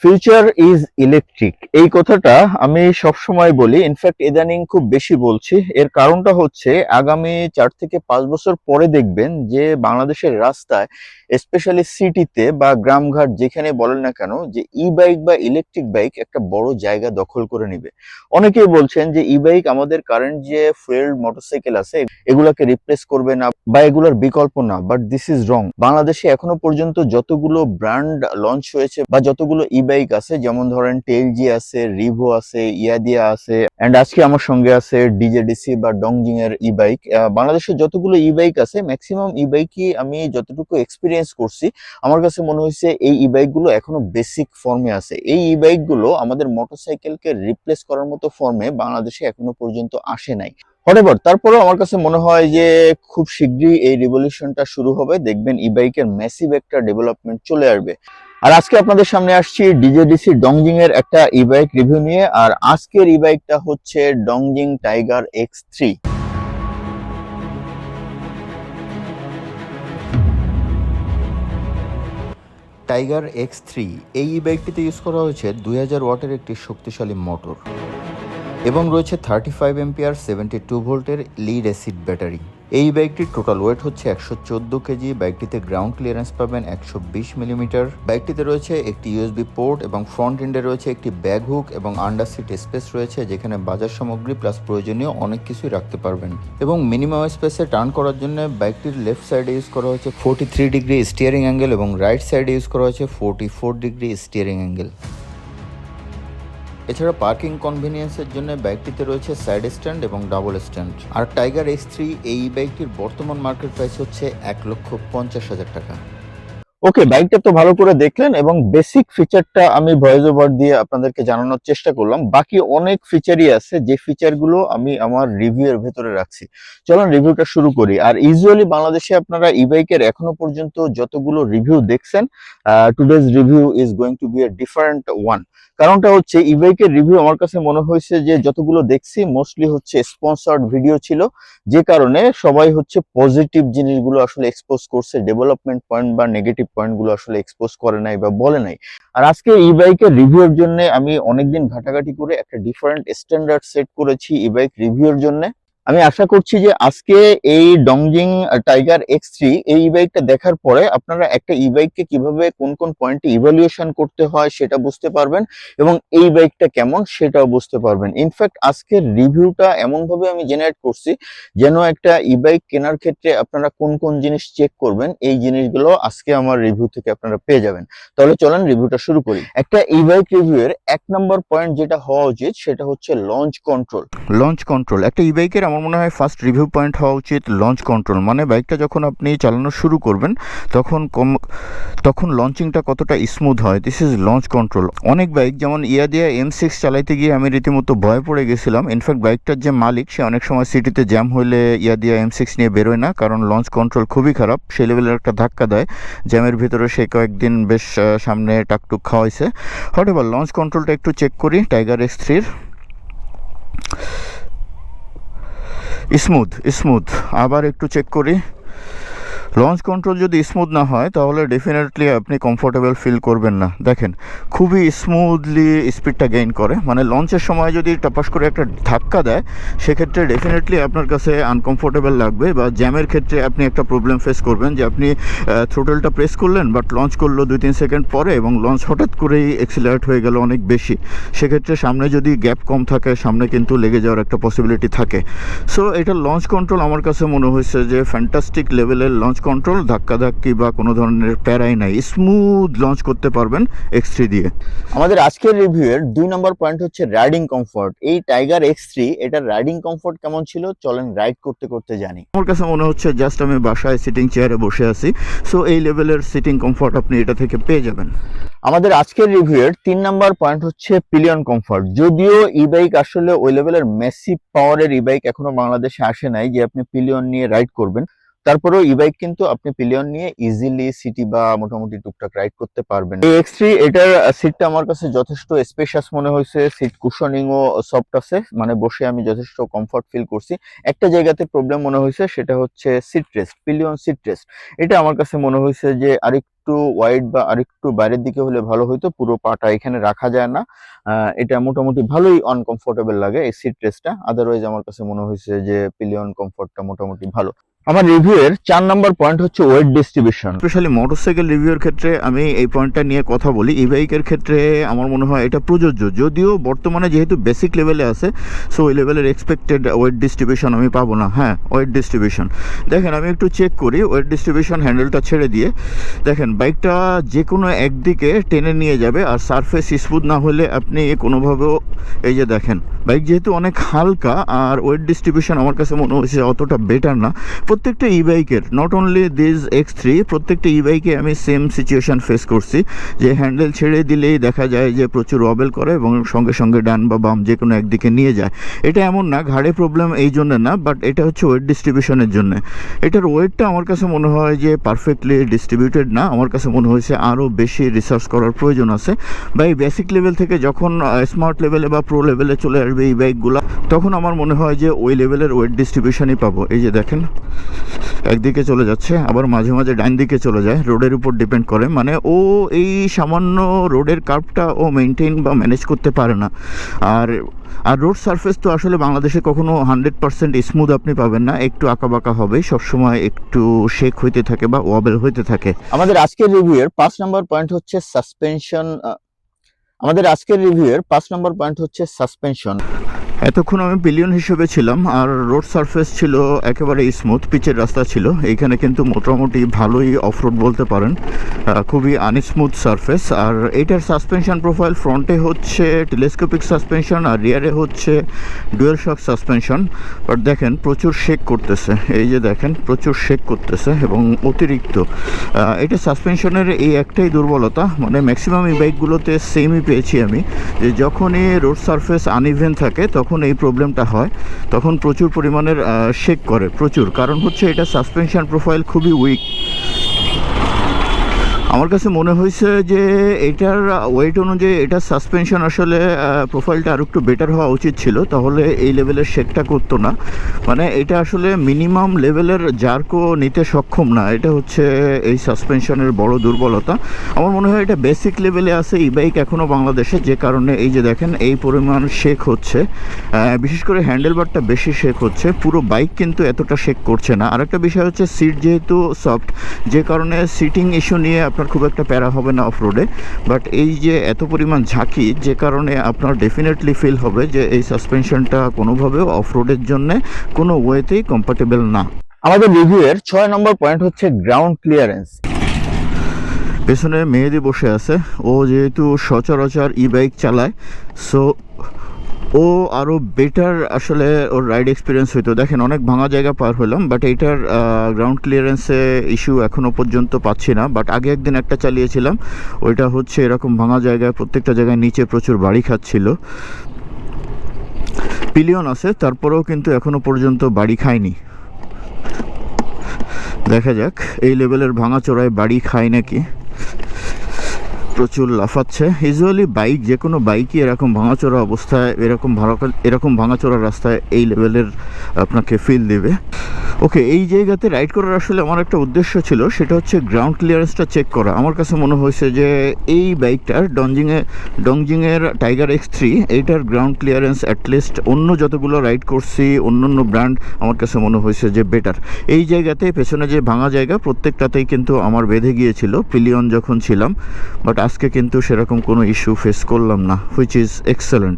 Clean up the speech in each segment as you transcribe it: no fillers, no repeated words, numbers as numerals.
Future is electric, এই কথাটা আমি সবসময় বলি। ইনফ্যাক্ট ইদানিং খুব বেশি বলছি। এর কারণটা হচ্ছে আগামী 4 থেকে 5 বছর পরে দেখবেন যে বাংলাদেশের রাস্তায়, স্পেশালি সিটিতে বা গ্রামঘাট যেখানে বলেন না কেন, যে ই বাইক বা ইলেকট্রিক বাইক একটা বড় জায়গা দখল করে নিবে। অনেকেই বলছেন যে ই বাইক আমাদের কারেন্ট যে ফুয়েল মোটরসাইকেল আছে এগুলাকে রিপ্লেস করবে না বা এগুলোর বিকল্প না, বাট দিস ইজ রং। বাংলাদেশে এখনো পর্যন্ত যতগুলো ব্র্যান্ড লঞ্চ হয়েছে বা যতগুলো ই বাইক আছে, যেমন ধরেন টেলজি আছে, রিভো আছে, ইয়াদিয়া আছে, এন্ড আজকে আমার সঙ্গে আছে ডিজেডিসি বা ডংজিং এর ই বাইক। বাংলাদেশে যতগুলো ই বাইক আছে ম্যাক্সিমাম ই বাইকই আমি যতটুকু এক্সপিরিয়েন্স করছি, আমার কাছে মনে হয়েছে এই ই বাইক গুলো এখনো বেসিক ফর্মে আছে। এই ই বাইক গুলো আমাদের মোটরসাইকেলকে রিপ্লেস করার মতো ফর্মে বাংলাদেশে এখনো পর্যন্ত আসে নাই। হটেভার, তারপরেও আমার কাছে মনে হয় যে খুব শীঘ্রই এই রিভলিউশনটা শুরু হবে। দেখবেন ই বাইকের ম্যাসিভ একটা ডেভেলপমেন্ট চলে আসবে। আর আজকে আপনাদের সামনে আসছি ডিজেডিসি ডংজিং এর একটা ই বাইক রিভিউ নিয়ে। আর আজকের ই বাইকটা হচ্ছে ডংজিং টাইগার X3। টাইগার X3 এই ই বাইকটিতে ইউজ করা হয়েছে 2000 ওয়াটের একটি শক্তিশালী মোটর এবং রয়েছে 35 এম্পিয়ার 72 ভোল্টের লিড অ্যাসিড ব্যাটারি। এই বাইকটির টোটাল ওয়েট হচ্ছে 114 কেজি। বাইকটিতে গ্রাউন্ড ক্লিয়ারেন্স পাবেন 120 মিলিমিটার। বাইকটিতে রয়েছে একটি ইউএসবি পোর্ট এবং ফ্রন্ট এন্ডে রয়েছে একটি ব্যাগ হুক এবং আন্ডার সিট স্পেস রয়েছে, যেখানে বাজার সামগ্রী প্লাস প্রয়োজনীয় অনেক কিছুই রাখতে পারবেন। এবং মিনিমাম স্পেসে টার্ন করার জন্য বাইকটির লেফট সাইডে ইউজ করা হয়েছে 43 ডিগ্রি স্টিয়ারিং অ্যাঙ্গেল এবং রাইট সাইডে ইউজ করা হয়েছে 44 ডিগ্রি স্টিয়ারিং অ্যাঙ্গেল। এছাড়া পার্কিং কনভিনিয়েন্সের জন্য বাইকটিতে রয়েছে সাইড স্ট্যান্ড এবং ডাবল স্ট্যান্ড। আর টাইগার X3 এই বাইকটির বর্তমান মার্কেট প্রাইস হচ্ছে 1,50,000 টাকা। ওকে, বাইকটা তো ভালো করে দেখলেন এবং বেসিক ফিচারটা আমি ভয়েস ওভার দিয়ে আপনাদেরকে জানানোর চেষ্টা করলাম। বাকি অনেক ফিচারই আছে যে ফিচারগুলো আমি আমার রিভিউ এর ভেতরে রাখছি। চলুন রিভিউটা শুরু করি। আর ইউজুয়ালি বাংলাদেশে আপনারা ই বাইকের এখনো পর্যন্ত যতগুলো রিভিউ দেখছেন, today's review is going to be a different one. কারণটা হচ্ছে ই বাইকের রিভিউ আমার কাছে মনে হয়েছে যে যতগুলো দেখছি মোস্টলি হচ্ছে স্পন্সর্ড ভিডিও ছিল, যে কারণে সবাই হচ্ছে পজিটিভ জিনিসগুলো আসলে এক্সপোজ করছে, ডেভেলপমেন্ট পয়েন্ট বা নেগেটিভ পয়েন্ট গুলো আসলে এক্সপোজ করে নাই বা বলে নাই। আর আজকে ই বাইকের রিভিউর জন্য আমি অনেকদিন ঘাটাঘাটি করে একটা ডিফারেন্ট স্ট্যান্ডার্ড সেট করেছি ই বাইক রিভিউর জন্য। আমি আশা করছি যে আজকে এই ডংজিং টাইগার X3 এই ই বাইকটা দেখার পরে আপনারা একটা ই বাইককে কিভাবে কোন কোন পয়েন্টে ইভালুয়েশন করতে হয় সেটা বুঝতে পারবেন এবং এই বাইকটা কেমন সেটাও বুঝতে পারবেন। ইনফ্যাক্ট আজকের রিভিউটা এমন ভাবে আমি জেনারেট করছি যেন একটা ই বাইক কেনার ক্ষেত্রে আপনারা কোন কোন জিনিস চেক করবেন এই জিনিসগুলো আজকে আমার রিভিউ থেকে আপনারা পেয়ে যাবেন। তাহলে চলেন রিভিউটা শুরু করি। একটা ই বাইক রিভিউ এর 1 নম্বর পয়েন্ট যেটা হওয়া উচিত সেটা হচ্ছে লঞ্চ কন্ট্রোল। লঞ্চ কন্ট্রোল একটা ই বাইকের আমার মনে হয় ফার্স্ট রিভিউ পয়েন্ট হওয়া উচিত লঞ্চ কন্ট্রোল। মানে বাইকটা যখন আপনি চালানো শুরু করবেন তখন লঞ্চিংটা কতটা স্মুথ হয়, দিস ইজ লঞ্চ কন্ট্রোল। অনেক বাইক যেমন ইয়াদিয়া M6 চালাইতে গিয়ে আমি রীতিমতো ভয় পড়ে গেছিলাম। ইনফ্যাক্ট বাইকটার যে মালিক সে অনেক সময় সিটিতে জ্যাম হইলে ইয়াদিয়া M6 নিয়ে বেরোয় না, কারণ লঞ্চ কন্ট্রোল খুবই খারাপ। সেই লেভেলের একটা ধাক্কা দেয় জ্যামের ভিতরে, সে কয়েকদিন বেশ সামনে টাকটুক খাওয়াইছে। হটেভার লঞ্চ কন্ট্রোলটা একটু চেক করি টাইগার X3-র। স্মুথ আবার একটু চেক করি। লঞ্চ কন্ট্রোল যদি স্মুথ না হয় তাহলে ডেফিনেটলি আপনি কমফোর্টেবল ফিল করবেন না। দেখেন খুবই স্মুথলি স্পিডটা গেইন করে, মানে লঞ্চের সময় যদি টপাস করে একটা ধাক্কা দেয় সেক্ষেত্রে ডেফিনেটলি আপনার কাছে আনকমফোর্টেবল লাগবে, বা জ্যামের ক্ষেত্রে আপনি একটা প্রবলেম ফেস করবেন যে আপনি থ্রোটলটা প্রেস করলেন বাট লঞ্চ করলো 2-3 সেকেন্ড পরে এবং লঞ্চ হঠাৎ করেই এক্সিলারেট হয়ে গেল অনেক বেশি। সেক্ষেত্রে সামনে যদি গ্যাপ কম থাকে সামনে কিন্তু লেগে যাওয়ার একটা পসিবিলিটি থাকে। সো এটা লঞ্চ কন্ট্রোল আমার কাছে মনে হয়েছে যে ফ্যান্টাস্টিক লেভেলের লঞ্চ কন্ট্রোল, ধাক্কাধাক্কি বা কোনো ধরনের প্যারাই নাই, স্মুথ লঞ্চ করতে পারবেন X3 দিয়ে। আমাদের আজকের রিভিউ এর 2 নম্বর পয়েন্ট হচ্ছে রাইডিং কমফোর্ট। এই টাইগার X3 এটার রাইডিং কমফোর্ট কেমন ছিল চলেন রাইড করতে করতে জানি। আমার কাছে মনে হচ্ছে জাস্ট আমি বাসায় সিটিং চেয়ারে বসে আছি। সো এই লেভেলের সিটিং কমফোর্ট আপনি এটা থেকে পেয়ে যাবেন। আমাদের আজকের রিভিউ এর 3 নম্বর পয়েন্ট হচ্ছে পিলিয়ন কমফোর্ট। যদিও ই বাইক আসলে ওই লেভেলের মেসিভ পাওয়ারের ই বাইক এখনো বাংলাদেশে আসে নাই যে আপনি পিলিয়ন নিয়ে রাইড করবেন, তারপরেও ই বাইক কিন্তু আপনি পিলিয়ন নিয়ে ইজিলি সিটি বা মোটামুটি টুকটাক রাইড করতে পারবেন। এই X3 এটার সিটটা আমার কাছে যথেষ্ট স্পেশাস মনে হয়েছে, সিট কুশনিং ও সফট আছে, মানে বসে আমি যথেষ্ট কমফর্ট ফিল করছি। একটা জায়গাতে প্রবলেম মনে হয়েছে, সেটা হচ্ছে seat rest, pillion seat rest. এটা আমার কাছে মনে হয়েছে যে আরেকটু ওয়াইড বা আরেকটু বাইরের দিকে হলে ভালো হইতো, পুরো পাটা এখানে রাখা যায় না। এটা মোটামুটি ভালোই আনকমফোর্টেবল লাগে এই সিট রেস্টটা। আদারওয়াইজ আমার কাছে মনে হয়েছে যে পিলিয়ন কমফোর্টটা মোটামুটি ভালো। আমার রিভিউয়ের 4 নম্বর পয়েন্ট হচ্ছে ওয়েট ডিস্ট্রিবিউশন। স্পেশালি মোটরসাইকেল রিভিউর ক্ষেত্রে আমি এই পয়েন্টটা নিয়ে কথা বলি। ই বাইকের ক্ষেত্রে আমার মনে হয় এটা প্রযোজ্য, যদিও বর্তমানে যেহেতু বেসিক লেভেলে আছে, সো ওই লেভেলের এক্সপেক্টেড ওয়েট ডিস্ট্রিবিউশন আমি পাবো না। হ্যাঁ, ওয়েট ডিস্ট্রিবিউশন দেখেন, আমি একটু চেক করি ওয়েট ডিস্ট্রিবিউশন হ্যান্ডেলটা ছেড়ে দিয়ে। দেখেন বাইকটা যে কোনো একদিকে টেনে নিয়ে যাবে, আর সারফেস স্মুথ না হলে আপনি কোনোভাবেও, এই যে দেখেন বাইক যেহেতু অনেক হালকা, আর ওয়েট ডিস্ট্রিবিউশন আমার কাছে মনে হচ্ছে অতটা বেটার না। প্রত্যেকটা ই বাইকের, নট অনলি দিস X3, প্রত্যেকটা ই বাইকে আমি সেম সিচুয়েশান ফেস করছি, যে হ্যান্ডেল ছেড়ে দিলেই দেখা যায় যে প্রচুর ওয়াবেল করে এবং সঙ্গে সঙ্গে ডান বা বাম যে কোনো একদিকে নিয়ে যায়। এটা এমন না ঘাড়ে প্রবলেম এই জন্য না, বাট এটা হচ্ছে ওয়েট ডিস্ট্রিবিউশনের জন্য। এটার ওয়েটটা আমার কাছে মনে হয় যে পারফেক্টলি ডিস্ট্রিবিউটেড না। আমার কাছে মনে হয়েছে আরও বেশি রিসার্চ করার প্রয়োজন আছে, বা এই বেসিক লেভেল থেকে যখন স্মার্ট লেভেলে বা প্রো লেভেলে চলে আসবে এই বাইকগুলো, তখন আমার মনে হয় যে ওই লেভেলের ওয়েট ডিস্ট্রিবিউশনই পাবো। এই যে দেখেন একদিকে চলে যাচ্ছে, আবার মাঝে মাঝে ডান দিকে চলে যায়, রোডের উপর ডিপেন্ড করে। মানে ও এই সামান্য রোডের কার্ভটা ও মেনটেন বা ম্যানেজ করতে পারে না। আর রোড সারফেস তো আসলে বাংলাদেশে কখনো 100% স্মুথ আপনি পাবেন না, একটু আঁকাবাঁকা হবে, সবসময় একটু শেক হইতে থাকে বা ওয়াবেল হইতে থাকে। আমাদের আজকের রিভিউয়ের 5 নম্বর পয়েন্ট হচ্ছে সাসপেনশন। সাসপেনশন। এতক্ষণ আমি পিলিয়ন হিসেবে ছিলাম, আর রোড সারফেস ছিল একেবারে স্মুথ, পিচের রাস্তা ছিল। এইখানে কিন্তু মোটামুটি ভালোই অফরোড বলতে পারেন, খুবই আনস্মুথ সারফেস। আর এইটার সাসপেনশন প্রোফাইল, ফ্রন্টে হচ্ছে টেলিস্কোপিক সাসপেনশন আর রিয়ারে হচ্ছে ডুয়েল শক সাসপেনশন। বাট দেখেন প্রচুর শেক করতেছে, এই যে দেখেন প্রচুর শেক করতেছে এবং অতিরিক্ত। এটা সাসপেনশনের এই একটাই দুর্বলতা, মানে ম্যাক্সিমাম এই বাইকগুলোতে সেমই পেয়েছি আমি, যে যখনই রোড সারফেস আনইভেন থাকে তখন এই প্রবলেমটা হয়, তখন প্রচুর পরিমাণের শেক করে প্রচুর। কারণ হচ্ছে এটা সাসপেনশন প্রোফাইল খুবই উইক। আমার কাছে মনে হয়েছে যে এটার ওয়েট অনুযায়ী এটার সাসপেনশন আসলে প্রোফাইলটা আরও একটু বেটার হওয়া উচিত ছিল, তাহলে এই লেভেলের শেকটা করতো না। মানে এটা আসলে মিনিমাম লেভেলের জার্কও নিতে সক্ষম না, এটা হচ্ছে এই সাসপেনশনের বড় দুর্বলতা। আমার মনে হয় এটা বেসিক লেভেলে আছে ই বাইক এখনও বাংলাদেশে, যে কারণে এই যে দেখেন এই পরিমাণ শেক হচ্ছে। বিশেষ করে হ্যান্ডেলবারটা বেশি শেক হচ্ছে, পুরো বাইক কিন্তু এতটা শেক করছে না। আরেকটা বিষয় হচ্ছে সিট যেহেতু সফট, যে কারণে সিটিং ইস্যু নিয়ে আপনার খুব একটা প্যারা হবে না অফ রোডে। বাট এই যে এত পরিমাণ ঝাঁকি, যে কারণে আপনার ডেফিনেটলি ফিল হবে যে এই সাসপেনশনটা কোনোভাবেও অফ রোডের জন্যে কোনো ওয়েতেই কম্পার্টেবল না। আমাদের রিভিউয়ের 6 নম্বর পয়েন্ট হচ্ছে গ্রাউন্ড ক্লিয়ারেন্স। পেছনে মেহেদি বসে আছে, ও যেহেতু সচরাচর ই বাইক চালায়, সো ও আরও বেটার আসলে ওর রাইড এক্সপিরিয়েন্স হইতো। দেখেন অনেক ভাঙা জায়গা পার হলাম, বাট এইটার গ্রাউন্ড ক্লিয়ারেন্সে ইস্যু এখনও পর্যন্ত পাচ্ছি না। বাট আগে একদিন একটা চালিয়েছিলাম, ওইটা হচ্ছে এরকম ভাঙা জায়গায় প্রত্যেকটা জায়গায় নিচে প্রচুর বাড়ি খাচ্ছিল। পিলিয়ন আছে, তারপরেও কিন্তু এখনও পর্যন্ত বাড়ি খায়নি। দেখা যাক এই লেভেলের ভাঙাচোরায় বাড়ি খায় নাকি। প্রচুর লাফাচ্ছে। ইউজুয়ালি বাইক, যে কোনো বাইকই এরকম ভাঙাচোরা অবস্থায়, এরকম ভাঙাচোরা রাস্তায় এই লেভেলের আপনাকে ফিল দেবে। ওকে, এই জায়গাতে রাইড করার আসলে আমার একটা উদ্দেশ্য ছিল, সেটা হচ্ছে গ্রাউন্ড ক্লিয়ারেন্সটা চেক করা। আমার কাছে মনে হয়েছে যে এই বাইকটার ডংজিংয়ের টাইগার X3, এইটার গ্রাউন্ড ক্লিয়ারেন্স অ্যাটলিস্ট অন্য যতগুলো রাইড করছি অন্য ব্র্যান্ড, আমার কাছে মনে হয়েছে যে বেটার। এই জায়গাতে পেছনে যে ভাঙা জায়গা প্রত্যেকটাতেই কিন্তু আমার বেঁধে গিয়েছিল পিলিয়ন যখন ছিলাম, বাট আজকে কিন্তু সেরকম কোনো ইস্যু ফেস করলাম না, হুইচ ইজ এক্সেলেন্ট।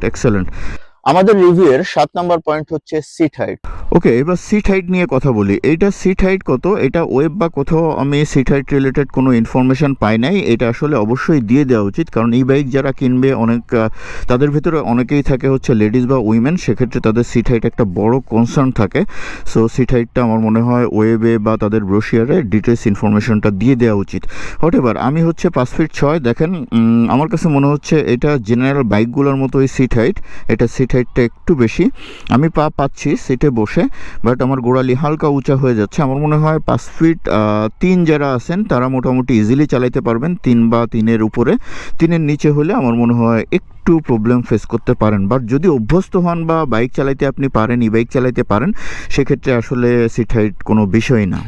আমাদের রিভিউয়ের 7 নম্বর পয়েন্ট হচ্ছে সিট হাইট। ওকে, এবার সিট হাইট নিয়ে কথা বলি। এইটা সিট হাইট কত, এটা ওয়েব বা কোথাও আমি সিট হাইট রিলেটেড কোনো ইনফরমেশান পাই নাই। এটা আসলে অবশ্যই দিয়ে দেওয়া উচিত, কারণ এই বাইক যারা কিনবে তাদের ভিতরে অনেকেই থাকে হচ্ছে লেডিস বা উইমেন, সেক্ষেত্রে তাদের সিট হাইট একটা বড় কনসার্ন থাকে। সো সিট হাইটটা আমার মনে হয় ওয়েবে বা তাদের ব্রোশিয়ারে ডিটেলস ইনফরমেশনটা দিয়ে দেওয়া উচিত। হোয়াটএভার, আমি হচ্ছে 5 ফিট 6। দেখেন আমার কাছে মনে হচ্ছে এটা জেনারেল বাইকগুলোর মতোই সিট হাইট। এটা সিট হাইটটা একটু বেশি, আমি পা পাচ্ছি সিটে বসে, বাট আমার গোড়ালি হালকা উঁচা হয়ে যাচ্ছে। আমার মনে হয় 5 ফিট 3 যারা আছেন তারা মোটামুটি ইজিলি চালাইতে পারবেন, 3 বা 3-এর উপরে। 3-এর নিচে হলে আমার মনে হয় একটু প্রবলেম ফেস করতে পারেন, বাট যদি অভ্যস্ত হন বা বাইক চালাইতে আপনি পারেন, ই বাইক চালাইতে পারেন, সেক্ষেত্রে আসলে সিট হাইট কোনো বিষয় না।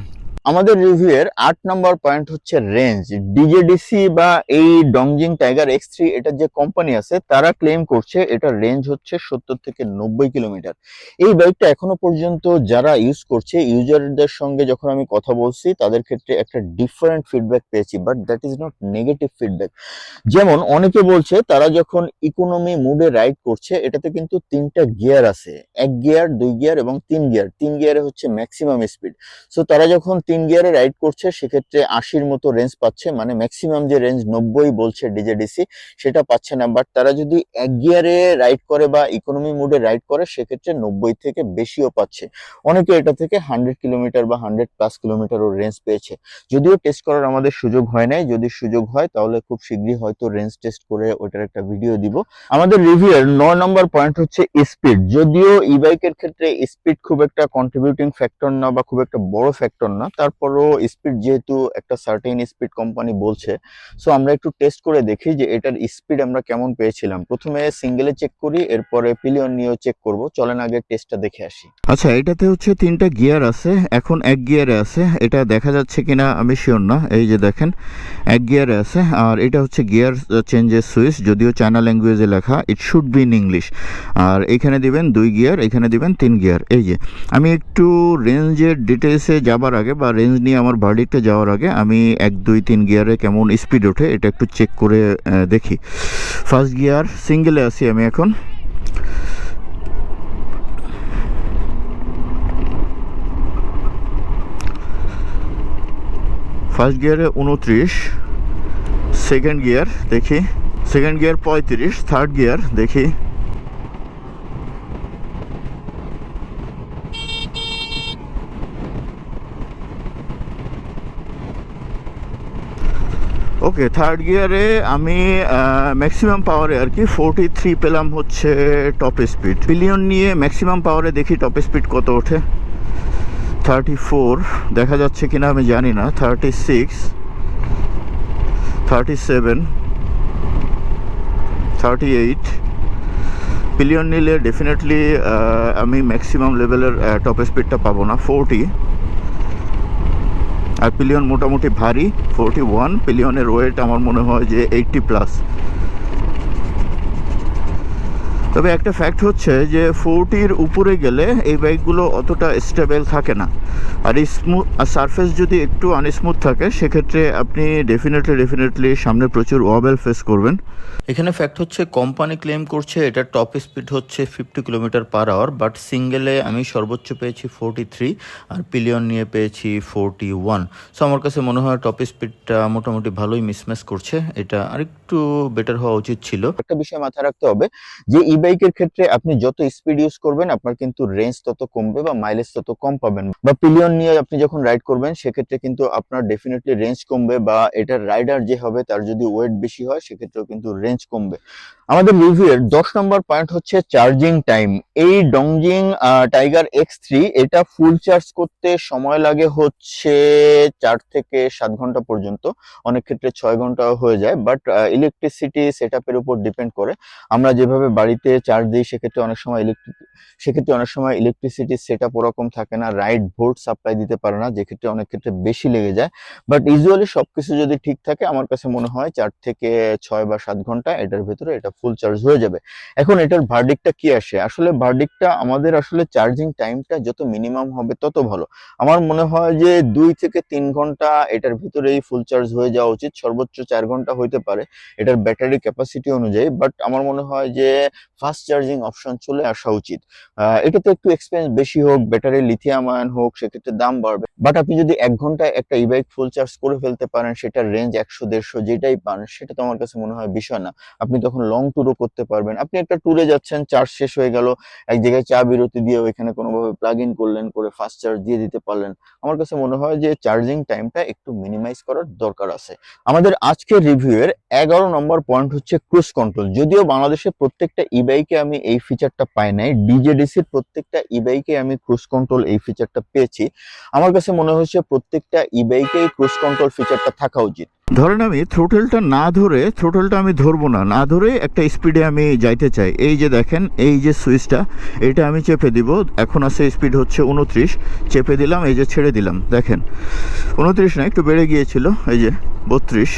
আমাদের রিভিউয়ের 8 নম্বর পয়েন্ট হচ্ছে রেঞ্জ। ডিজেডিসি বা এই ডংজিং টাইগার X3 এটার যে কোম্পানি আছে তারা ক্লেম করছে এটার রেঞ্জ হচ্ছে 70 থেকে 90 কিলোমিটার। এই বাইকটা এখনো পর্যন্ত যারা ইউজ করছে, ইউজারদের সঙ্গে যখন আমি কথা বলছি তাদের ক্ষেত্রে একটা ডিফারেন্ট ফিডব্যাক পেয়েছি, but that is not negative feedback. যেমন অনেকে বলছে তারা যখন ইকোনমি মোডে রাইড করছে, এটাতে কিন্তু 3টা গিয়ার আছে, 1 গিয়ার, 2 গিয়ার এবং 3 গিয়ার। 3 গিয়ারে হচ্ছে ম্যাক্সিমাম স্পিড। সো তারা যখন 3 গিয়ারে রাইড করছে সেক্ষেত্রে 80-র মতো রেঞ্জ পাচ্ছে, মানে ম্যাক্সিমাম যে রেঞ্জ 90 বলছে ডিজেডিসি সেটা পাচ্ছে না। বাট তারা যদি 1 গিয়ারে রাইড করে বা ইকোনমি মোডে রাইড করে সেক্ষেত্রে 90 থেকে বেশিও পাচ্ছে। অনেকে এটা থেকে 100 কিলোমিটার বা 100+ কিলোমিটারও রেঞ্জ পেয়েছে। যদিও টেস্ট করার আমাদের সুযোগ হয় নাই, যদি সুযোগ হয় তাহলে খুব শীঘ্রই হয়তো রেঞ্জ টেস্ট করে ওটার একটা ভিডিও দিব। আমাদের রিভিউয়ের 9 নম্বর পয়েন্ট হচ্ছে স্পিড। যদিও ই বাইকের ক্ষেত্রে স্পিড খুব একটা কন্ট্রিবিউটিং ফ্যাক্টর না বা খুব একটা বড় ফ্যাক্টর না, তারপরও স্পিড যেহেতু একটা সার্টেন স্পিড কোম্পানি বলছে, সো আমরা একটু টেস্ট করে দেখি যে এটার স্পিড আমরা কেমন পেয়েছিলাম। প্রথমে সিঙ্গেলে চেক করি, এরপরে পিলিয়ন নিয়েও চেক করব। চলেন আগে টেস্টটা দেখে আসি। আচ্ছা, এটাতে হচ্ছে 3টা গিয়ার আছে, এখন 1 গিয়ারে আছে। এটা দেখা যাচ্ছে কিনা আমি শিওর না, এই যে দেখেন 1 গিয়ারে আছে। আর এটা হচ্ছে গিয়ার চেঞ্জের সুইচ, যদিও চায়না ল্যাঙ্গুয়েজে লেখা, it should be in English. আর এখানে দিবেন 2 গিয়ার, এখানে দিবেন 3 গিয়ার। এই যে আমি একটু রেঞ্জের ডিটেলসে যাবার আগে বা রেঞ্জ নিয়ে আমার ভার্ডিক্টে যাওয়ার আগে আমি 1, 2, 3 গিয়ারে কেমন স্পিড ওঠে এটা একটু চেক করে দেখি। ফার্স্ট গিয়ার সিঙ্গেলে আছি আমি এখন। ফার্স্ট গিয়ারে 29, সেকেন্ড গিয়ার দেখি, সেকেন্ড গিয়ার 35, থার্ড গিয়ার দেখি, ওকে। থার্ড গিয়ারে আমি ম্যাক্সিমাম পাওয়ারে আর কি 43 পেলাম হচ্ছে টপ স্পিড। পিলিয়ন নিয়ে ম্যাক্সিমাম পাওয়ারে দেখি টপ স্পিড কত ওঠে। 34 দেখা যাচ্ছে কিনা আমি জানি না, 36, 37, 38। পিলিয়ন নিলে ডেফিনেটলি আমি ম্যাক্সিমাম লেভেলের টপ স্পিডটা পাবো না। 40, আর পিলিয়ন মোটামুটি ভারী। 41 পিলিয়নের ওয়েট আমার মনে হয় যে 80+। তবে একটা ফ্যাক্ট হচ্ছে যে 40-র উপরে গেলে এই বাইকগুলো অতটা স্টেবল থাকে না। আর সারফেস যদি একটু আনস্মুথ থাকে সেক্ষেত্রে আপনি ডেফিনেটলি সামনে প্রচুর ওয়াবেল ফেস করবেন। এখানে ফ্যাক্ট হচ্ছে কোম্পানি ক্লেম করছে এটার টপ স্পিড হচ্ছে 50 কিলোমিটার/আওয়ার, বাট সিঙ্গেলে আমি সর্বোচ্চ পেয়েছি 43 আর পিলিয়ন নিয়ে পেয়েছি 41। সো আমার কাছে মনে হয় টপ স্পিডটা মোটামুটি ভালোই মিসম্যাচ করছে, এটা আরেকটু বেটার হওয়া উচিত ছিল। একটা বিষয় মাথায় রাখতে হবে যে ই বাইকের ক্ষেত্রে আপনি যত স্পিড ইউজ করবেন আপনার কিন্তু রেঞ্জ তত কমবে বা মাইলেজ তত কম পাবেন। বা পিলিয়ন নিয়ে আপনি যখন রাইড করবেন সেক্ষেত্রে কিন্তু আপনার ডেফিনেটলি রেঞ্জ কমবে, বা এটার রাইডার যে হবে তার যদি ওয়েট বেশি হয় সেক্ষেত্রেও কিন্তু রেঞ্জ কমবে। আমাদের রিভিউয়ের 10 নম্বর পয়েন্ট হচ্ছে চার্জিং টাইম। এই ডংজিং টাইগার X3 এটা ফুল চার্জ করতে সময় লাগে হচ্ছে 4 থেকে 7 ঘন্টা পর্যন্ত, অনেক ক্ষেত্রে 6 ঘন্টাও হয়ে যায়। বাট ইলেকট্রিসিটি সেটআপের উপর ডিপেন্ড করে। আমরা যেভাবে বাড়িতে চার্জ দিই সেক্ষেত্রে অনেক সময় ইলেকট্রিসিটি সেটআপ ওরকম থাকে না, রাইট ভোল্ট সাপ্লাই দিতে পারে না, যেক্ষেত্রে অনেক ক্ষেত্রে বেশি লেগে যায়। বাট ইউজুয়ালি সবকিছু যদি ঠিক থাকে আমার কাছে মনে হয় 4 থেকে 6 বা 7 ঘন্টা এটার ভেতরে এটা ফুল চার্জ হয়ে যাবে। এখন এটার ভার্ডিক্টটা কি আসে? আসলে ভার্ডিক্টটা আমাদের আসলে চার্জিং টাইমটা যত মিনিমাম হবে তত ভালো। আমার মনে হয় যে 2 থেকে 3 ঘন্টা এটার ভিতরেই ফুল চার্জ হয়ে যাওয়া উচিত, সর্বোচ্চ 4 ঘন্টা হইতে পারে এটার ব্যাটারি ক্যাপাসিটি অনুযায়ী। বাট আমার মনে হয় যে ফাস্ট চার্জিং অপশন চলে আসা উচিত। এটাতে একটু এক্সপেন্স বেশি হোক, ব্যাটারি লিথিয়াম আয়ন হোক, সেক্ষেত্রে দাম বাড়বে। বাট আপনি যদি 1 ঘন্টায় একটা ই বাইক ফুল চার্জ করে ফেলতে পারেন, সেটার রেঞ্জ 100-150 যেটাই পান, সেটা তো আমার কাছে মনে হয় বিষয় না। আপনি তখন লং ট্যুরও করতে পারবেন। আপনি একটা ট্যুরে যাচ্ছেন, চার্জ শেষ হয়ে গেল, এক জায়গায় চা বিরতি দিয়ে ওইখানে কোনোভাবে প্লাগ ইন করলেন, করে ফাস্ট চার্জ দিয়ে দিতে পারলেন। আমার কাছে মনে হয় যে চার্জিং টাইমটা একটু মিনিমাইজ করার দরকার আছে। আমাদের আজকের রিভিউয়ের 11 নম্বর পয়েন্ট হচ্ছে ক্রুজ কন্ট্রোল। যদিও বাংলাদেশের প্রত্যেকটা ই বাইকে আমি এই ফিচারটা পাই নাই, ডিজেডিসির প্রত্যেকটা ই বাইকে আমি ক্রুজ কন্ট্রোল এই ফিচারটা পেয়েছি। আমার কাছে মনে হচ্ছে প্রত্যেকটা ই বাইকেই ক্রুজ কন্ট্রোল ফিচারটা থাকা উচিত। ধরেন আমি থ্রোটলটা আমি ধরবো না, না ধরে একটা স্পিডে আমি যাইতে চাই। এই যে দেখেন, এই যে সুইচটা, এটা আমি চেপে দিব। এখন আছে স্পিড হচ্ছে 29, চেপে দিলাম, এই যে ছেড়ে দিলাম। দেখেন 29 না, একটু বেড়ে গিয়েছিল, এই যে 32।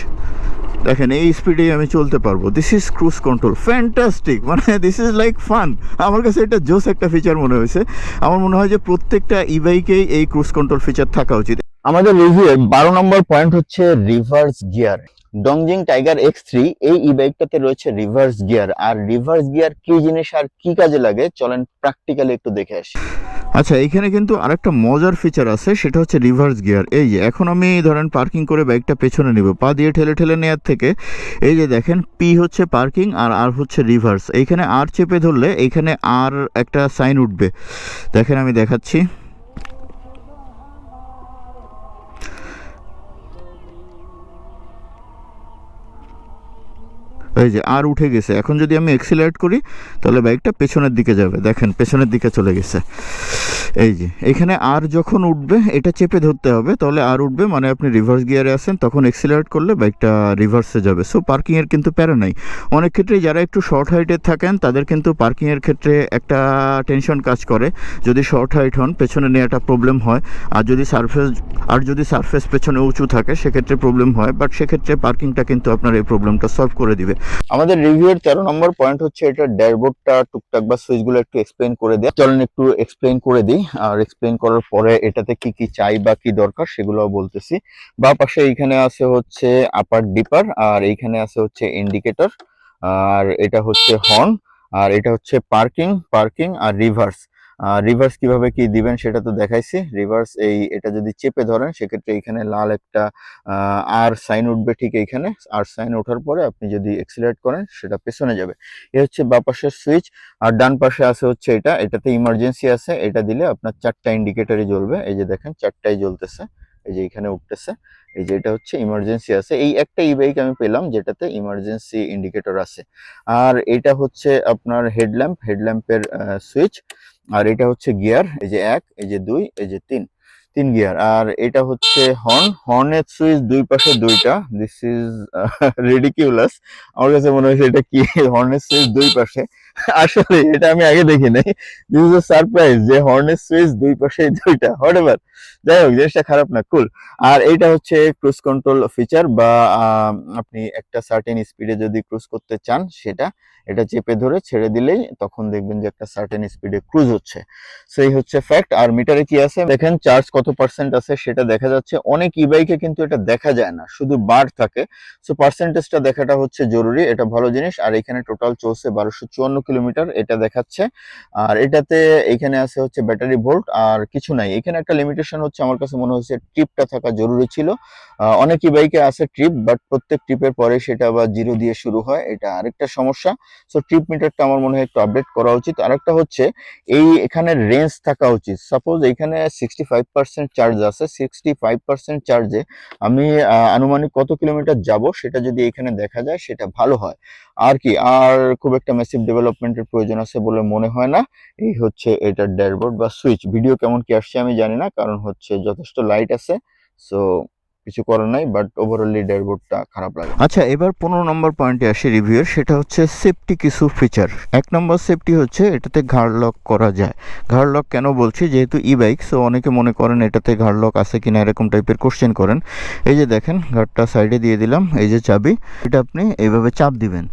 দেখেন এই স্পিডেই আমি চলতে পারবো। This is cruise control, fantastic, মানে দিস ইজ লাইক ফান। আমার কাছে এটা জোস একটা ফিচার মনে হয়েছে। আমার মনে হয় যে প্রত্যেকটা ই বাইকেই এই ক্রুজ কন্ট্রোল ফিচার থাকা উচিত। আমাদের রিভিউয়ের 12 নম্বর পয়েন্ট হচ্ছে রিভার্স গিয়ার। ডংজিং টাইগার X3 এই ই বাইকটাতে রয়েছে রিভার্স গিয়ার। আর রিভার্স গিয়ার কি জিনিস আর কি কাজে লাগে, চলেন প্র্যাকটিক্যালি একটু দেখে আসি। আচ্ছা, এখানে কিন্তু আরেকটা মজার ফিচার আছে, সেটা হচ্ছে রিভার্স গিয়ার। এই যে এখন আমি ধরেন পার্কিং করে বাইকটা পেছনে নিব, পা দিয়ে ঠেলে ঠেলে নেওয়ার থেকে এই যে দেখেন, পি হচ্ছে পার্কিং আর আর হচ্ছে রিভার্স। এইখানে আর চেপে ধরলে এইখানে আর একটা সাইন উঠবে। দেখেন আমি দেখাচ্ছি। এই যে আর উঠে গেছে। এখন যদি আমি এক্সিলারেট করি তাহলে বাইকটা পেছনের দিকে যাবে। দেখেন পেছনের দিকে চলে গেছে। এই যে এখানে আর যখন উঠবে এটা চেপে ধরতে হবে, তাহলে আর উঠবে, মানে আপনি রিভার্স গিয়ারে আছেন, তখন এক্সিলারেট করলে বাইকটা রিভার্সে যাবে। সো পার্কিংয়ের কিন্তু প্যারা নাই। অনেক ক্ষেত্রে যারা একটু শর্ট হাইটে থাকেন তাদের কিন্তু পার্কিংয়ের ক্ষেত্রে একটা টেনশন কাজ করে। যদি শর্ট হাইট হন পেছনে নেওয়াটা প্রবলেম হয়, আর যদি সারফেস পেছনে উঁচু থাকে সেক্ষেত্রে প্রবলেম হয়। বাট সেক্ষেত্রে পার্কিংটা কিন্তু আপনার এই প্রবলেমটা সলভ করে দিবে। আমাদের রিভিউয়ের 13 নম্বর পয়েন্ট হচ্ছে এটা ড্যাশবোর্ডটা টুকটাক বা সুইচগুলো একটু এক্সপ্লেইন করে দেয়। চলেন একটু এক্সপ্লেইন করে দিই, আর এক্সপ্লেইন করার পরে এটাতে কি কি চাই বা কি দরকার সেগুলোও বলতেছি। বা পাশে এইখানে আছে হচ্ছে আপার ডিপার, আর এইখানে আছে হচ্ছে ইন্ডিকেটর, আর এটা হচ্ছে হর্ন, আর এটা হচ্ছে পার্কিং আর রিভার্স। রিভার্স কিভাবে কি দিবেন সেটা তো দেখাইছি। রিভার্স এটা যদি চেপে ধরেন সেক্ষেত্রে এখানে লাল একটা আর সাইন উঠবে, ঠিক এইখানে আর সাইন ওঠার পরে আপনি যদি এক্সিলারেট করেন সেটা পেছনে যাবে। এ হচ্ছে বাঁ পাশের সুইচ। আর ডান পাশে আছে হচ্ছে এটাতে ইমার্জেন্সি আছে, এটা দিলে আপনার 4টা ইন্ডিকেটরই জ্বলবে। এই যে দেখেন 4টাই জ্বলতেছে, এই যে এখানে উঠতেছে। এই যে এটা হচ্ছে ইমার্জেন্সি আছে। এই একটা ই বাইক আমি পেলাম যেটাতে ইমার্জেন্সি ইন্ডিকেটর আছে। আর এটা হচ্ছে আপনার হেডল্যাম্পের সুইচ। আর এটা হচ্ছে গিয়ার, এই যে 1, এই যে 2, এই যে 3 গিয়ার। আর এটা হচ্ছে হর্নের সুইচ দুই পাশে দুইটা। This is ridiculous. আমার কাছে মনে হয়েছে এটা কি, হর্নের সুইচ দুই পাশে। আসলে এটা আমি আগে দেখি নাই। দিস ইজ আ সারপ্রাইজ যে হর্নের সুইচ দুই পাশে দুইটা। হোয়াটএভার, যাই হোক জিনিসটা খারাপ না, কুল। আর এইটা হচ্ছে ক্রুজ কন্ট্রোল ফিচার, বা আপনি একটা সার্টেন স্পিডে যদি ক্রুজ করতে চান সেটা এটা চেপে ধরে ছেড়ে দিলেই তখন দেখবেন যে একটা সার্টেন স্পিডে ক্রুজ হচ্ছে। সেই হচ্ছে ফ্যাক্ট। আর মিটারে কি আছে দেখেন, চার্জ কত পার্সেন্ট আছে সেটা দেখা যাচ্ছে। অনেক ই বাইকে কিন্তু এটা দেখা যায় না, শুধু বার থাকে। সো পার্সেন্টেজটা দেখাটা হচ্ছে জরুরি, এটা ভালো জিনিস। আর এখানে টোটাল চলছে 1254 কিলোমিটার এটা দেখাচ্ছে। আর এটাতে এখানে আছে হচ্ছে ব্যাটারি ভোল্ট, আর কিছু নাই। এখানে একটা লিমিটেশন হচ্ছে, আমার কাছে মনে হচ্ছে ট্রিপটা থাকা জরুরি ছিল। অনেক ই বাইকে আছে ট্রিপ, বাট প্রত্যেক ট্রিপের পরে সেটা আবার 0 দিয়ে শুরু হয়, এটা আরেকটা সমস্যা। সো ট্রিপ মিটারটা আমার মনে হয় একটু আপডেট করা উচিত। আরেকটা হচ্ছে এখানে রেঞ্জ থাকা উচিত। সাপোজ এখানে 65% চার্জ আছে, 65% চার্জে আমি আনুমানিক কত কিলোমিটার যাব সেটা যদি এখানে দেখা যায় সেটা ভালো হয়। আর কি, আর খুব একটা ম্যাসিভ ডেভেলপমেন্টের প্রয়োজন আছে বলে মনে হয় না। এই হচ্ছে এটার ড্যাশবোর্ড বা সুইচ। ভিডিও কেমন কি আসছে আমি জানি না, কারণ হচ্ছে যথেষ্ট লাইট আছে, সো কিছু করার নাই। বাট ওভারঅলি ড্যাশবোর্ডটা খারাপ লাগে। আচ্ছা, এবার 15 নম্বর পয়েন্টে আসি রিভিউয়ের, সেটা হচ্ছে সেফটি কিছু ফিচার। 1 নম্বর সেফটি হচ্ছে এটাতে ঘাড় লক করা যায়। ঘাড় লক কেন বলছি, যেহেতু ই বাইক, সো অনেকে মনে করেন এটাতে ঘাড় লক আছে কিনা এরকম টাইপের কোশ্চেন করেন। এই যে দেখেন ঘাড়টা সাইডে দিয়ে দিলাম, এই যে চাবি, এটা আপনি এইভাবে চাপ দিবেন।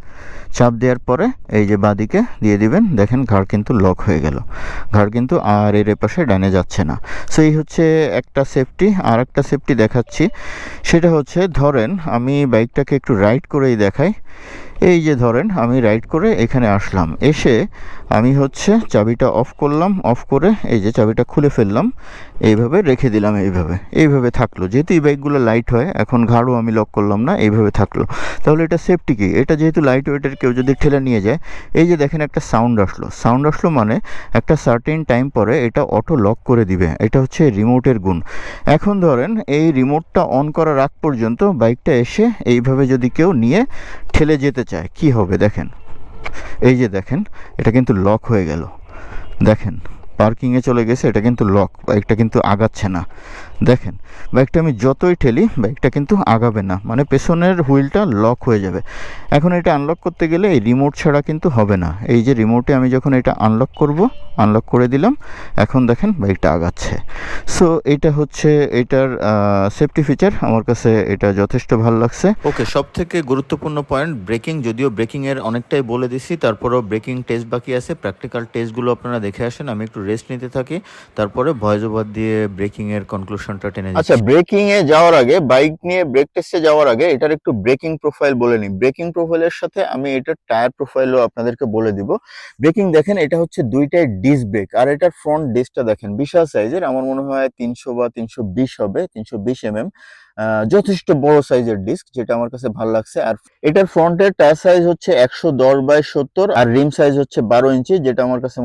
চাপ দেওয়ার পরে এই যে বাঁদিকে দিয়ে দিবেন, দেখেন ঘাড় কিন্তু লক হয়ে গেল। ঘাড় কিন্তু আর এর পাশে ডানে যাচ্ছে না। সো এই হচ্ছে একটা সেফটি। আর একটা সেফটি দেখাচ্ছি, সেটা হচ্ছে ধরেন আমি বাইকটাকে একটু রাইড করেই দেখাই। এই যে ধরেন আমি রাইড করে এখানে আসলাম, এসে আমি হচ্ছে চাবিটা অফ করলাম, অফ করে এই যে চাবিটা খুলে ফেললাম, এইভাবে রেখে দিলাম, এইভাবে থাকলো। যেহেতু এই বাইকগুলো লাইট হয়, এখন ঘাড়ও আমি লক করলাম না, এইভাবে থাকলো। তাহলে এটা সেফটি কি? এটা যেহেতু লাইট ওয়েটের, কেউ যদি ঠেলে নিয়ে যায়, এই যে দেখেন একটা সাউন্ড আসলো মানে একটা সার্টেন টাইম পরে এটা অটো লক করে দিবে। এটা হচ্ছে রিমোটের গুণ। এখন ধরেন এই রিমোটটা অন করার আগ পর্যন্ত বাইকটা এসে এইভাবে যদি কেউ নিয়ে ঠেলে যেতে চায়, কি হবে দেখেন। এই যে দেখেন, এটা কিন্তু লক হয়ে গেল। দেখেন পার্কিংয়ে চলে গেছে, এটা কিন্তু লক, বাইকটা কিন্তু আগাচ্ছে না। দেখেন বাইকটা আমি যতই ঠেলি বাইকটা কিন্তু আগাবে না, মানে পেছনের হুইলটা লক হয়ে যাবে। এখন এটা আনলক করতে গেলে এই রিমোট ছাড়া কিন্তু হবে না। এই যে রিমোটে আমি যখন এটা আনলক করে দিলাম, এখন দেখেন বাইকটা আগাচ্ছে। সো এটা হচ্ছে এটার সেফটি ফিচার, আমার কাছে এটা যথেষ্ট ভালো লাগছে। ওকে, সব থেকে গুরুত্বপূর্ণ পয়েন্ট ব্রেকিং। যদিও ব্রেকিংয়ের অনেকটাই বলে দিছি, তারপরেও ব্রেকিং টেস্ট বাকি আছে। প্র্যাকটিক্যাল টেস্টগুলো আপনারা দেখে আসেন, আমি একটু রেস্ট নিতে থাকি, তারপরে ভয়েস ওভার দিয়ে ব্রেকিংয়ের কনক্লুশনটা টেনে দিচ্ছি। আচ্ছা, ব্রেকিং এ যাওয়ার আগে, বাইক নিয়ে ব্রেক টেস্টে যাওয়ার আগে এটার একটু ব্রেকিং প্রোফাইল বলে নিই। ব্রেকিং প্রোফাইলের সাথে আমি এটার টায়ার প্রোফাইলও আপনাদেরকে বলে দিব। ব্রেকিং দেখেন, এটা হচ্ছে দুইটাই ডিস্ক ব্রেক, আর এটার ফ্রন্ট ডিস্কটা দেখেন বিশাল সাইজের, আমার মনে হয় 300 বা 320 হবে, 320 যথেষ্ট বড় সাইজের ডিস্ক, যেটা আমার কাছে ভালো লাগছে। আর এটার ফ্রন্টের টায়ার সাইজ হচ্ছে 110/70, আর রিম সাইজ হচ্ছে 12 ইঞ্চি, যেটা আমার কাছে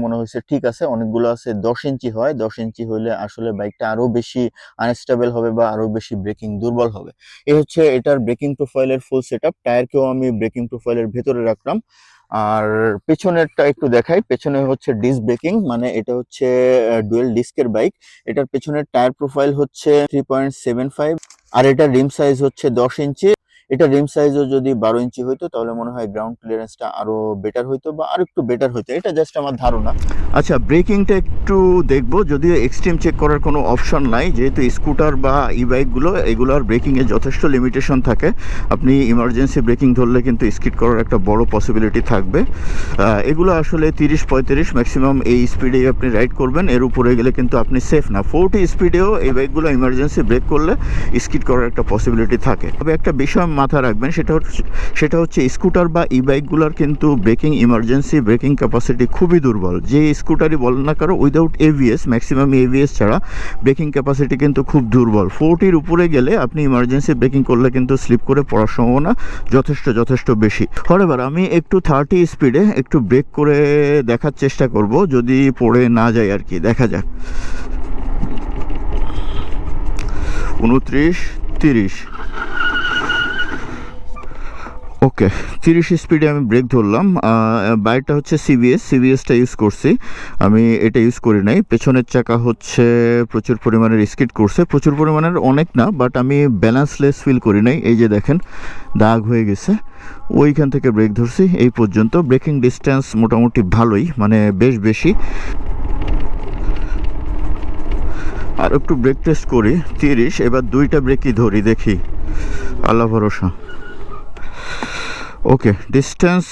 মনে হয়েছে ঠিক আছে। অনেকগুলো আছে 10 ইঞ্চি হয়, 10 ইঞ্চি হইলে আসলে বাইকটা আরো বেশি আনস্টেবল হবে বা আরো বেশি ব্রেকিং দুর্বল হবে। এই হচ্ছে এটার ব্রেকিং প্রোফাইলের ফুল সেটআপ। টায়ারকেও আমি ব্রেকিং প্রোফাইলের ভেতরে রাখলাম। আর পেছনেরটা একটু দেখাই। পেছনে হচ্ছে ডিস্ক ব্রেকিং, মানে এটা হচ্ছে ডুয়েল ডিস্কের বাইক। এটার পেছনের টায়ার প্রোফাইল হচ্ছে 3.75, আর এটার রিম সাইজ হচ্ছে 10 ইঞ্চি। এটা রিম সাইজও যদি 12 ইঞ্চি হইতো তাহলে মনে হয় গ্রাউন্ড ক্লিয়ারেন্সটা আরো বেটার হইতো বা আরো একটু বেটার হইতো। এটা জাস্ট আমার ধারণা। আচ্ছা, ব্রেকিংটা একটু দেখবো, যদিও এক্সট্রিম চেক করার কোনো অপশন নাই, যেহেতু স্কুটার বা ই বাইকগুলো এগুলোর ব্রেকিংয়ে যথেষ্ট লিমিটেশন থাকে। আপনি ইমার্জেন্সি ব্রেকিং ধরলে কিন্তু স্কিড করার একটা বড় পসিবিলিটি থাকবে। এগুলো আসলে 30-35 ম্যাক্সিমাম এই স্পিডেই আপনি রাইড করবেন, এর উপরে গেলে কিন্তু আপনি সেফ না। 40 স্পিডেও এই বাইকগুলো ইমার্জেন্সি ব্রেক করলে স্কিড করার একটা পসিবিলিটি থাকে। তবে একটা বিষয় মাথা রাখবেন, সেটা হচ্ছে স্কুটার বা ই বাইকগুলোর কিন্তু ব্রেকিং, ইমার্জেন্সি ব্রেকিং ক্যাপাসিটি খুবই দুর্বল। যে স্কুটারই বলেন না কারো, উইদাউট এভিএস, ম্যাক্সিমাম এভিএস ছাড়া ব্রেকিং ক্যাপাসিটি কিন্তু খুব দুর্বল। 40-র উপরে গেলে আপনি ইমার্জেন্সি ব্রেকিং করলে কিন্তু স্লিপ করে পড়ার সম্ভাবনা যথেষ্ট বেশি। হরেবার আমি একটু 30 স্পিডে একটু ব্রেক করে দেখার চেষ্টা করব, যদি পড়ে না যায় আর কি, দেখা যাক। 29-30, ওকে, 30 স্পিডে আমি ব্রেক ধরলাম। বাইকটা হচ্ছে সিবিএসটা ইউজ করছি আমি, এটা ইউজ করি নাই। পেছনের চাকা হচ্ছে প্রচুর পরিমাণের স্কিড করছে, প্রচুর পরিমাণের অনেক না, বাট আমি ব্যালেন্সলেস ফিল করি নাই। এই যে দেখেন দাগ হয়ে গেছে, ওইখান থেকে ব্রেক ধরছি এই পর্যন্ত। ব্রেকিং ডিস্টেন্স মোটামুটি ভালোই, মানে বেশ বেশি। আর একটু ব্রেক টেস্ট করি। 30, এবার দুইটা ব্রেকই ধরি, দেখি, আল্লাহ ভরসা। ওকে, ডিস্টেন্স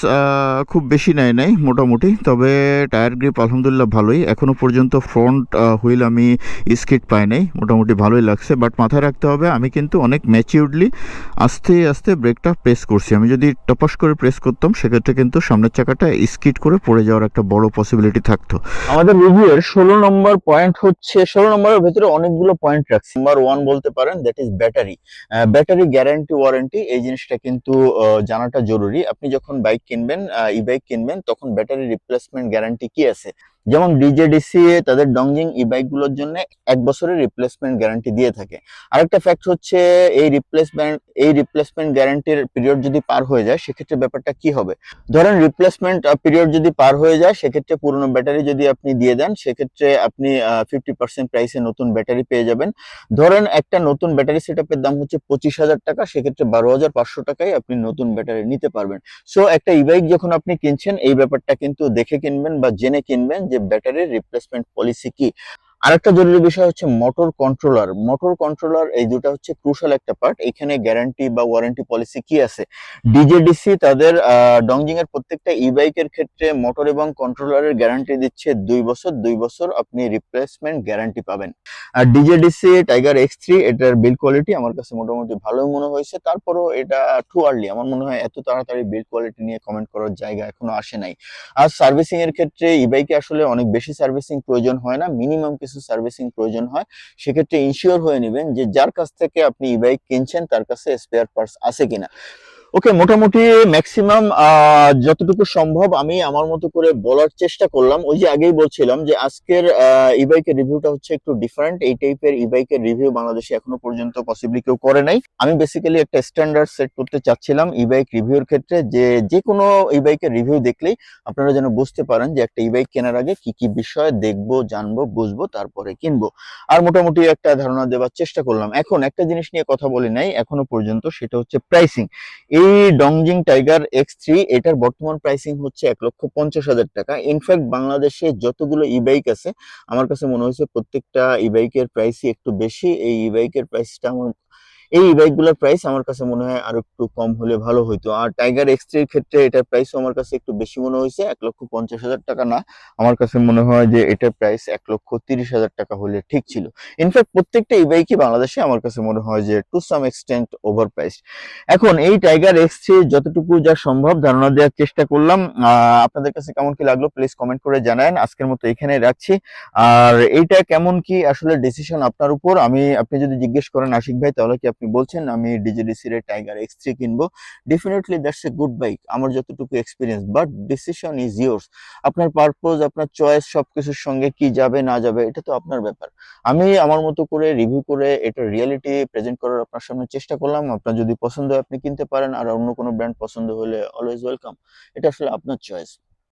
খুব বেশি নাই মোটামুটি, তবে টায়ার গ্রিপ আলহামদুলিল্লাহ ভালোই। এখনও পর্যন্ত ফ্রন্ট হুইল আমি স্কিড পাই নাই, মোটামুটি ভালোই লাগছে। বাট মাথায় রাখতে হবে, আমি কিন্তু অনেক ম্যাচিউরলি আস্তে ব্রেকটা প্রেস করছি। আমি যদি টপাস করে প্রেস করতাম সেক্ষেত্রে কিন্তু সামনের চাকাটা স্কিড করে পড়ে যাওয়ার একটা বড় পসিবিলিটি থাকতো। আমাদের রিভিউয়ের 16 নম্বর পয়েন্ট হচ্ছে, 16 নম্বরের ভেতরে অনেকগুলো পয়েন্ট রাখছি। নাম্বার 1 বলতে পারেন, that is battery. Battery guarantee warranty, এই জিনিসটা কিন্তু জানাটা জরুরি। আপনি যখন বাইক কিনবেন, ই বাইক কিনবেন, তখন ব্যাটারি রিপ্লেসমেন্ট গ্যারান্টি কি আছে। যেমন ডিজেডিসি তাদের ডংজিং ই বাইক গুলোর জন্য 1 বছরের রিপ্লেসমেন্ট গ্যারান্টি দিয়ে থাকে। আরেকটা ফ্যাক্ট হচ্ছে, এই রিপ্লেসমেন্ট গ্যারান্টির পিরিয়ড যদি পার হয়ে যায় সেক্ষেত্রে ব্যাপারটা কি হবে। ধরেন রিপ্লেসমেন্ট পিরিয়ড যদি পার হয়ে যায়, সেক্ষেত্রে পুরনো ব্যাটারি যদি আপনি দিয়ে দেন, সেক্ষেত্রে আপনি 50% প্রাইসে নতুন ব্যাটারি পেয়ে যাবেন। ধরেন একটা নতুন ব্যাটারি সেটআপের দাম হচ্ছে 25,000 টাকা, সেক্ষেত্রে 12,500 টাকায় আপনি নতুন ব্যাটারি নিতে পারবেন। সো একটা ই বাইক যখন আপনি কিনছেন, এই ব্যাপারটা কিন্তু দেখে কিনবেন বা জেনে কিনবেন যে ব্যাটারির রিপ্লেসমেন্ট পলিসি কি। আরেকটা জরুরি বিষয় হচ্ছে মোটর কন্ট্রোলার এই দুটো হচ্ছে ক্রুশাল একটা পার্ট। এখানে গ্যারান্টি বা ওয়ারেন্টি পলিসি কি আছে? ডিজেডিসি তাদের ডংজিং এর প্রত্যেকটা ই বাইকের ক্ষেত্রে মোটর এবং কন্ট্রোলারের গ্যারান্টি দিচ্ছে 2 বছর, 2 বছর আপনি রিপ্লেসমেন্ট গ্যারান্টি পাবেন। আর ডিজেডিসি টাইগার এক্স 3 এটার বিল্ড কোয়ালিটি আমার কাছে মোটামুটি ভালোই মনে হয়েছে, তারপরও এটা টু আর্লি। আমার মনে হয় এত তাড়াতাড়ি বিল্ড কোয়ালিটি নিয়ে কমেন্ট করার জায়গা এখনো আসে নাই। আর সার্ভিসিং এর ক্ষেত্রে ই বাইকে আসলে অনেক বেশি সার্ভিসিং প্রয়োজন হয় না, মিনিমাম কিছু সার্ভিসিং প্রয়োজন হয়। সেক্ষেত্রে ইনশিওর হয়ে নেবেন যে যার কাছ থেকে আপনি ই বাইক কিনছেন তার কাছে স্পেয়ার পার্টস আছে কিনা। ওকে, মোটামুটি ম্যাক্সিমাম যতটুকু সম্ভব আমি আমার মতো করে বলার চেষ্টা করলাম। ওই যে আগেই বলছিলাম যে আজকের ই বাইকের রিভিউটা হচ্ছে একটু ডিফারেন্ট। এই টাইপের ই বাইকের রিভিউ বাংলাদেশে এখনো পর্যন্ত পসিবলি কেউ করে নাই। আমি বেসিক্যালি একটা স্ট্যান্ডার্ড সেট করতে চাচ্ছিলাম ই বাইক রিভিউর ক্ষেত্রে, যে যে কোনো ই বাইকের রিভিউ দেখলেই আপনারা যেন বুঝতে পারেন যে একটা ই বাইক কেনার আগে কি কি বিষয় দেখবো, জানবো, বুঝবো, তারপরে কিনবো। আর মোটামুটি একটা ধারণা দেওয়ার চেষ্টা করলাম। এখন একটা জিনিস নিয়ে কথা বলি নাই এখনো পর্যন্ত, সেটা হচ্ছে প্রাইসিং। এই ডংজিং টাইগার এক্স 3 এটার বর্তমান প্রাইসিং হচ্ছে 1,50,000 টাকা। ইনফ্যাক্ট বাংলাদেশে যতগুলো ই বাইক আছে আমার কাছে মনে হয়েছে প্রত্যেকটা ই বাইকের প্রাইসই একটু বেশি। এই ই বাইকের প্রাইসটা এই বাইকগুলোর প্রাইস আমার কাছে মনে হয় আরো একটু কম হলে ভালো হইতো। আর টাইগার এক্স 3 এর ক্ষেত্রে এটার প্রাইস আমার কাছে একটু বেশি মনে হয়েছে, 1,50,000 টাকা না। আমার কাছে মনে হয় যে এটার প্রাইস 1,30,000 টাকা হলে ঠিক ছিল। ইনফ্যাক্ট প্রত্যেকটা ই বাইকই বাংলাদেশে আমার কাছে মনে হয় যে to some extent overpriced. এখন এই টাইগার এক্স 3 যতটুকু যা সম্ভব ধারণা দেওয়ার চেষ্টা করলাম। আপনাদের কাছে কেমন কি লাগলো প্লিজ কমেন্ট করে জানান। আজকের মতো এখানে রাখছি। আর এইটা কেমন কি আসলে ডিসিশন আপনার উপর। আপনি যদি জিজ্ঞেস করেন আশিক ভাই তাহলে কি আপনি বলছেন আমি ডিজেডিসি এর টাইগার এক্স 3 কিনবো? Definitely that's a good bike আমার যতটুকু experience, but decision is yours. আপনার পারপোজ, আপনার চয়েস সবকিছুর সঙ্গে কি যাবে না যাবে এটা তো আপনার ব্যাপার। আমি আমার মতো করে রিভিউ করে এটা রিয়েলিটি প্রেজেন্ট করার আপনার সামনে চেষ্টা করলাম। আপনার যদি পছন্দ হয় আপনি কিনতে পারেন, আর অন্য কোনো ব্র্যান্ড পছন্দ হলে অলওয়েজ ওয়েলকাম। এটা আসলে আপনার চয়েস।